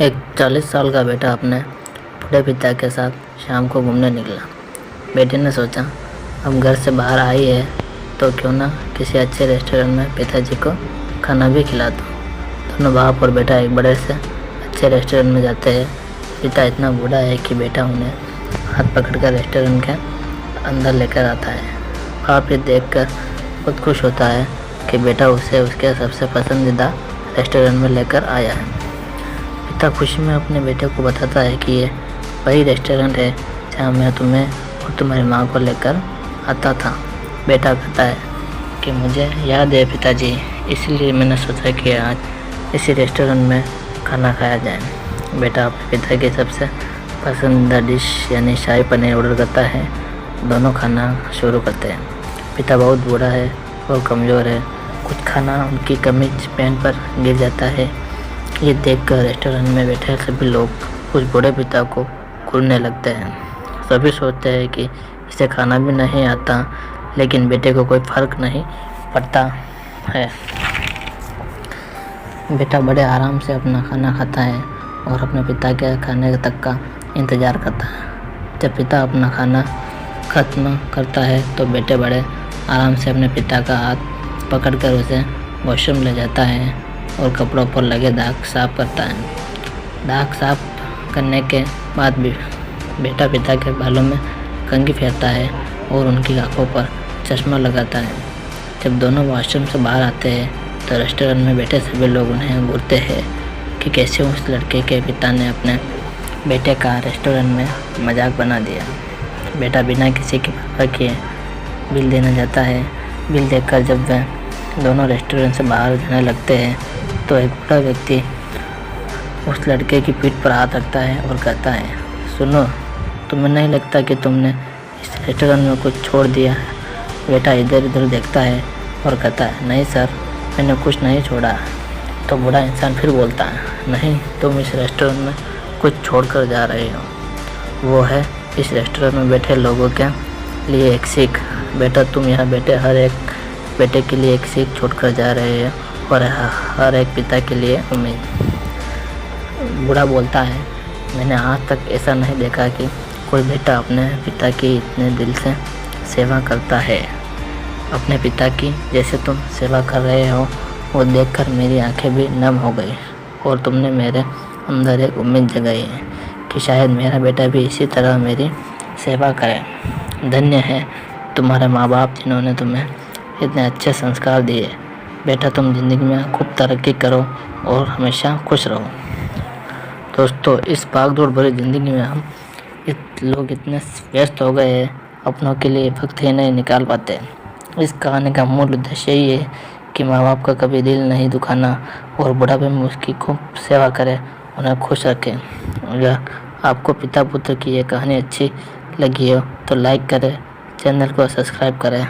एक 40 साल का बेटा अपने बूढ़े पिता के साथ शाम को घूमने निकला। बेटे ने सोचा, अब घर से बाहर आई है तो क्यों ना किसी अच्छे रेस्टोरेंट में पिताजी को खाना भी खिला दूँ। दोनों बाप और बेटा एक बड़े से अच्छे रेस्टोरेंट में जाते हैं। पिता इतना बूढ़ा है कि बेटा उन्हें हाथ पकड़कर रेस्टोरेंट के अंदर लेकर आता है। बाप ये देखकर बहुत खुश होता है कि बेटा उसे उसके सबसे पसंदीदा रेस्टोरेंट में लेकर आया है। पिता खुशी में अपने बेटे को बताता है कि ये वही रेस्टोरेंट है जहाँ मैं तुम्हें और तुम्हारी माँ को लेकर आता था। बेटा कहता है कि मुझे याद है पिताजी, इसलिए मैंने सोचा कि आज इसी रेस्टोरेंट में खाना खाया जाए। बेटा अपने पिता की सबसे पसंदीदा डिश यानी शाही पनीर ऑर्डर करता है। दोनों खाना शुरू करते हैं। पिता बहुत बूढ़ा है, वो कमज़ोर है। कुछ खाना उनकी कमीज पैंट पर गिर जाता है। ये देखकर रेस्टोरेंट में बैठे सभी लोग उस बूढ़े पिता को घूरने लगते हैं। सभी सोचते हैं कि इसे खाना भी नहीं आता, लेकिन बेटे को कोई फ़र्क नहीं पड़ता है। बेटा बड़े आराम से अपना खाना खाता है और अपने पिता के खाने तक का इंतज़ार करता है। जब पिता अपना खाना ख़त्म करता है तो बेटे बड़े आराम से अपने पिता का हाथ पकड़कर उसे वॉशरूम ले जाता है और कपड़ों पर लगे दाग साफ करता है। दाग साफ करने के बाद भी बेटा पिता के बालों में कंघी फेरता है और उनकी आंखों पर चश्मा लगाता है। जब दोनों वॉशरूम से बाहर आते हैं तो रेस्टोरेंट में बैठे सभी लोग उन्हें घूरते हैं कि कैसे उस लड़के के पिता ने अपने बेटे का रेस्टोरेंट में मजाक बना दिया। बेटा बिना किसी की परवाह किए बिल देने जाता है। बिल देखकर जब वे दोनों रेस्टोरेंट से बाहर जाने लगते हैं तो एक बूढ़ा व्यक्ति उस लड़के की पीठ पर हाथ रखता है और कहता है, सुनो, तुम्हें नहीं लगता कि तुमने इस रेस्टोरेंट में कुछ छोड़ दिया है? बेटा इधर उधर देखता है और कहता है, नहीं सर, मैंने कुछ नहीं छोड़ा। तो बूढ़ा इंसान फिर बोलता है, नहीं, तुम इस रेस्टोरेंट में कुछ छोड़कर जा रहे हो। वो है इस रेस्टोरेंट में बैठे लोगों के लिए एक सीख। बेटा तुम यहाँ बैठे हर एक बेटे के लिए एक सीख छोड़कर जा रहे हो और हर एक पिता के लिए उम्मीद। बूढ़ा बोलता है, मैंने आज तक ऐसा नहीं देखा कि कोई बेटा अपने पिता की इतने दिल से सेवा करता है। अपने पिता की जैसे तुम सेवा कर रहे हो वो देखकर मेरी आंखें भी नम हो गई और तुमने मेरे अंदर एक उम्मीद जगाई है कि शायद मेरा बेटा भी इसी तरह मेरी सेवा करे। धन्य है तुम्हारे माँ बाप जिन्होंने तुम्हें इतने अच्छे संस्कार दिए। बेटा तुम ज़िंदगी में खूब तरक्की करो और हमेशा खुश रहो। दोस्तों, इस भागदौड़ भरी ज़िंदगी में हम लोग इतने व्यस्त हो गए हैं, अपनों के लिए वक्त ही नहीं निकाल पाते। इस कहानी का मूल उद्देश्य यही है कि माँ बाप का कभी दिल नहीं दुखाना और बुढ़ापे में उसकी खूब सेवा करें, उन्हें खुश रखें। अगर आपको पिता पुत्र की ये कहानी अच्छी लगी हो तो लाइक करें, चैनल को सब्सक्राइब करें।